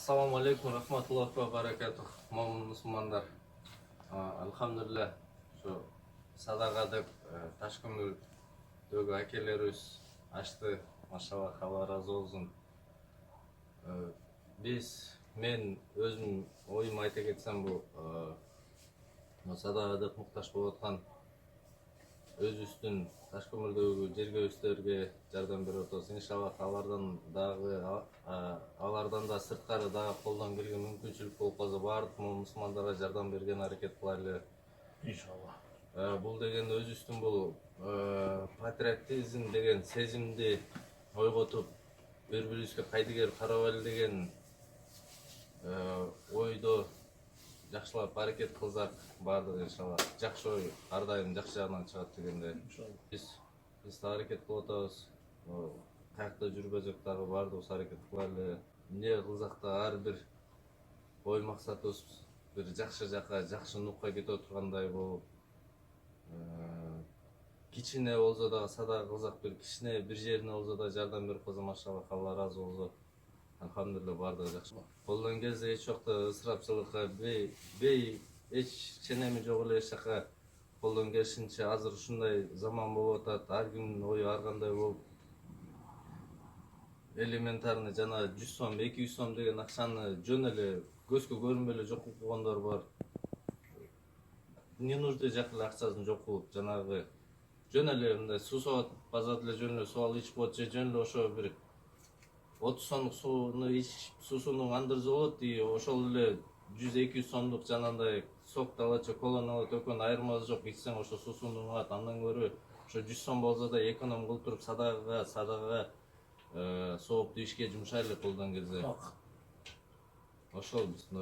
Assalamu alaikum rahmatullohi va barakatuh. Mo'min musulmonlar. Alhamdulillah. Şu sadaqa deb Toshkentdagi akalarimiz açtı. Maşallah, Allah razı olsun. Men özüm oyum ayta ketsem bu sadaqa deb muhtaç bolayotgan öz üstün Toshkentdagi жерге өстерге жардам берип атабыз. Иншаллах алардан да сырткары дагы колдон келген мүмкүнчүлүк болуп калса баардык мусулмандарга жардам берген аракет кылайлы. İnşallah. Бул деген өз үстүн бул патриотизм деген сезимди ойготуп, бири-бирибизге пайдагер карабайлы деген ойдо жакшылап аракет кылсак, баардыгы иншалла жакшы ой ар дайым жакшы жагынан чыгат дегенде. Биз да аракет кылып атабыз. Каякта жүрбөсөк дагы баардыгыбыз аракет кылайлы. Эмне кылсак да ар бир ой максатыбыз бир жакшы жака, жакшы нукка кете тургандай болуп, кичине болсо да садага кылсак, бир кичине бир жерине болсо да жардам берип калса, машалла, Алла разы болсо, алхамдулилля, баардыгы жакшы. Колдон келсе эч убакта ысырапчылыкка, эч ченеми жок эле эч жака колдон келишинче. Азыр ушундай заман болуп атат, ар кимдин ою ар кандай болуп, элементарный жана 100 сом, 200 сом деген акчаны жөн эле көзгө көрүнбөй эле жок кылып койгондор бар. Ненужный жак эле акчасын жок кылып, жанагы жөн эле мындай суу сабат базат эле жөн эле суу алып ичип коет, же жөн эле ошо бир 30 сомдук сууну ичип суусуну андырса болот, и ошол эле 100-200 сомдук жанагындай сокто алат же коланы алат, экөөнүн айырмасы жок. Ичсең ошо суусуну алат. Андан көрө ошо 100 сом болсо да эконом кылып туруп садагага сооптуу ишке жумшайлы колдон келсе. Ошол биздин